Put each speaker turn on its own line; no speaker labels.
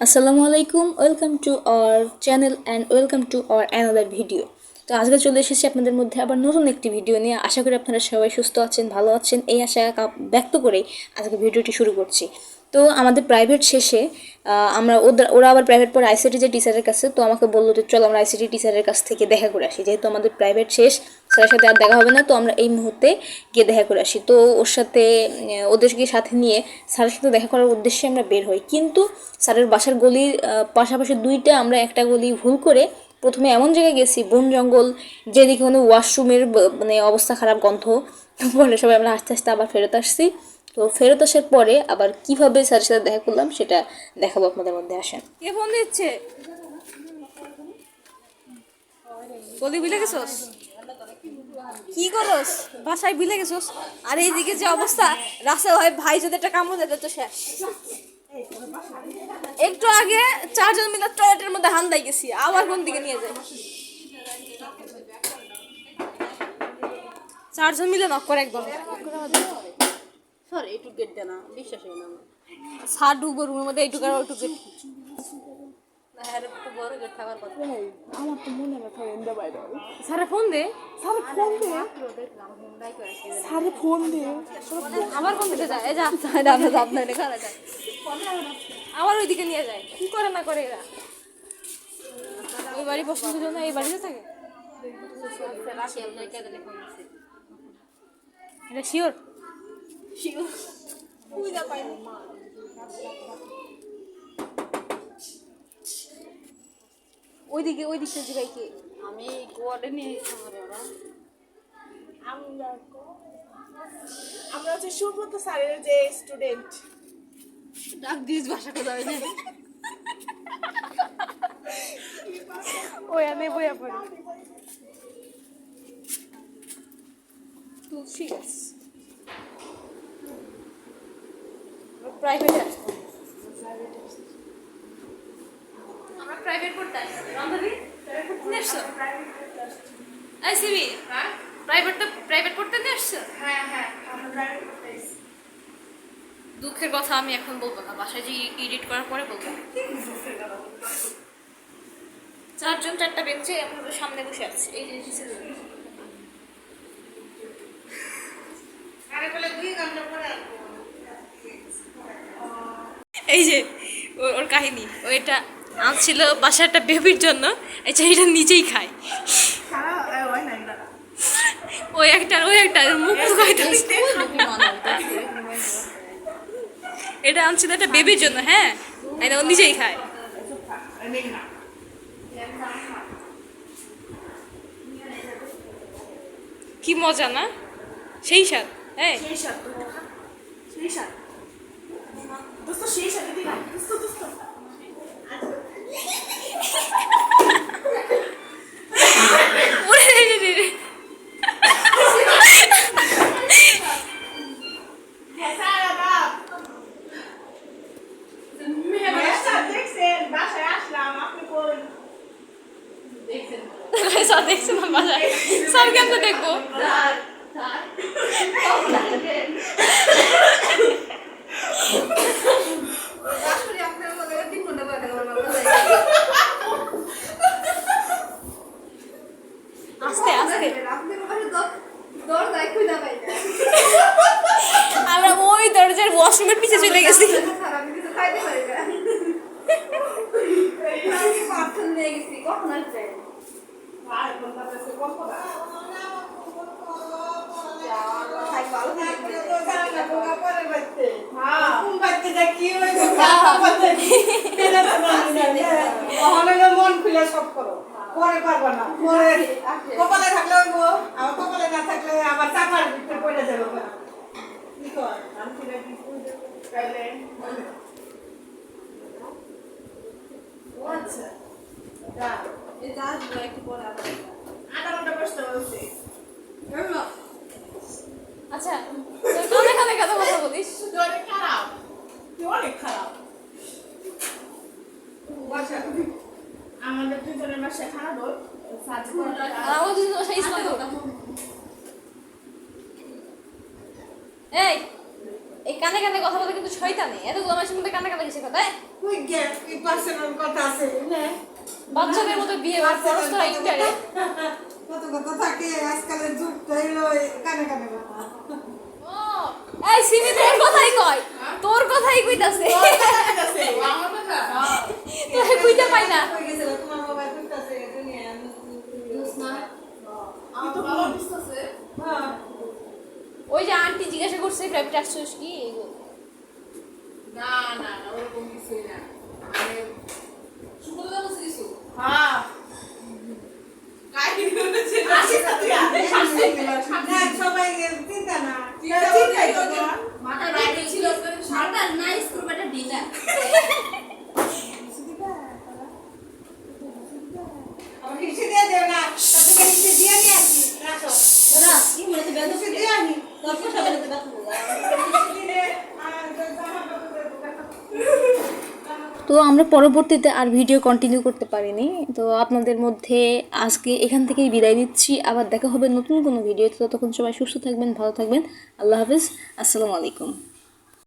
আসসালামু আলাইকুম, welcome to our channel and welcome to our another video. তো আজকে চলে এসেছি আপনাদের মধ্যে আবার নতুন একটি ভিডিও নিয়ে। আশা করি আপনারা সবাই সুস্থ আছেন, ভালো আছেন, এই আশা ব্যক্ত করেই আজকে ভিডিওটি শুরু করছি। তো আমাদের প্রাইভেট শেষে ওরা আবার প্রাইভেট পড়ে আইসিটি যে টিচারের কাছে, তো আমাকে বললো যে চল আমরা আইসিটি টিচারের কাছ থেকে দেখা করে আসি। যেহেতু আমাদের প্রাইভেট শেষ, স্যারের সাথে আর দেখা হবে না, তো আমরা এই মুহূর্তে গিয়ে দেখা করে আসি। তো ওর সাথে ওদেরকে সাথে নিয়ে স্যারের সাথে দেখা করার উদ্দেশ্যে আমরা বের হই। কিন্তু স্যারের বাসার গলির পাশাপাশি দুইটা আমরা একটা গলি ভুল করে প্রথমে এমন জায়গায় গেছি, বন জঙ্গল, যেদিকে কোনো ওয়াশরুমের মানে অবস্থা খারাপ, গন্ধ। পরে সবাই আমরা আস্তে আস্তে আবার ফেরত আসছি। তো ফেরত আসার পরে আবার কিভাবে স্যারের সাথে দেখা করলাম সেটা দেখাবো আপনাদের মধ্যে। আসেন।
কে ফোন দিচ্ছে? গলি বিলে গেছস? কি করস? বাসায় বিলে গেছস? আর এইদিকে যে অবস্থা, রাস্তায় ভাই যদি একটা কামড় দেয় তো শেষ। একটু আগে চারজন মিলে টয়লেটের মধ্যে হান্দাই গেছি, আবার কোন দিকে নিয়ে যায়? চারজন মিলে নক করে একদম।
স্যার এইটুক গেট দেয় না, বিশ্বাস হয় না আমার।
সার ঢুকবো রুমের মধ্যে, এইটুকু আর ওইটুকু গেট।
হ্যাঁ একটু বড় গেট থাকার কথা।
আমার তো মনে ব্যথা এন্ডা বাইরে
স্যারে ফোন দে,
স্যারে ফোন দে স্যারে ফোন দে
আবার কোন দিকে যায়? এই যা, আবার ওইদিকে নিয়ে যায়। কি করে না করে এরা? ওই বাড়ি পছন্দ ছিল না, এই বাড়িতে থাকে। এটা শিওর? ওইদিকে জিগাই কে?
আমি গোয়ার্ডে নিয়ে শহরে ওরা
আমরা হচ্ছে সুব্রত স্যারের যে স্টুডেন্ট।
ডাক দিস ভাষা কথা হয় না।
ওই আমি বইয়া পড়ি। তুলসী গাছ প্রাইভেটে আসতাম। আমরা প্রাইভেট পড়তে আসতাম। বান্ধবী প্রাইভেট পড়তে নিয়ে আসছো? এই সিবি, হ্যাঁ প্রাইভেট পড়তে নিয়ে আসছো?
হ্যাঁ হ্যাঁ, আমরা প্রাইভেট পড়তে এসেছি।
দুঃখের কথা আমি এখন বলবো না, বাসায় যে এডিট করার পরে বলবো। চারজন চারটা বেঞ্চে আমরা সামনে বসে আছি। এই যে
আরে বলে 2 ঘন্টা পরে
এই যে ওর কাহিনী, ও এটা আনছিল বাসায় একটা বেবির জন্য। এটা নিজেই খায়।
সারা ওই না না
ওই একটা মুখ খাইতে। এটা আনছিল একটা বেবির জন্য, হ্যাঁ, এটা ও নিজেই খায়। কি মজা না? সেই স্বাদ। হ্যাঁ
সেই সাথ দোস্ত সেই সাথে দিলা দোস্ত
দেখছি না বাসায়, স্যার কেমন দেখবো? আস্তে আস্তে আমরা ওই দরজার ওয়াশরুমের পিছে চলে গেছি।
মন খুলে সব করো, পরে পারবো না, পরে কপালে থাকলে হইবো, আমার কপালে না থাকলে আমার চাপার ভিতরে পড়ে যাবে। কি কর আমি তাহলে আচ্ছা
এই যা একটু পরে আবার
8 ঘন্টা বসতে বলছি।
আচ্ছা, কানে কানে কথা বলিস।
তুই অনেক খারাপ, বাসা আমাদের দুজনের বাসা খারাপ হোক
আর আমাদের দুজন বাসায় ইসলাম হোক। এই কানে কানে কথা বলে কিন্তু শয়তানি, এত আমার সাথে কানে কানে কিছু কথা।
তুই গেট কি পার্সোনাল কথা আছে না
বাচ্চাদের মতো বিয়ে করছ তো ইন্টারে।
কত কথা থাকে আজকালের যুগটা হলো কানে কানে কথা
এই সিমি তোর কথাই কয়, তোর কথাই কইতাছে। তোরে কইতে পাই না।
কই গেছিল তোমার মোবাইল করতেছে দুনিয়া হ্যাঁ
ওই যে আন্টি জিজ্ঞাসা করছে প্রাইভেট আসছিস কি?
হ্যাঁ আসিস না তুই না সবাই চিন্তা না চিন্তাই তো না আমাকে হিসে দিয়ে দেও না তাকে হিসে দিয়ে নিয়ে আসি রাখো হিসে দিয়ে আনি দিলে
তো আমরা পরবর্তীতে আর ভিডিও কন্টিনিউ করতে পারিনি। তো আপনাদের মধ্যে আজকে এখান থেকেই বিদায় নিচ্ছি। আবার দেখা হবে নতুন কোনো ভিডিওতে। ততক্ষণ সবাই সুস্থ থাকবেন, ভালো থাকবেন। আল্লাহ হাফেজ, আসসালামু আলাইকুম।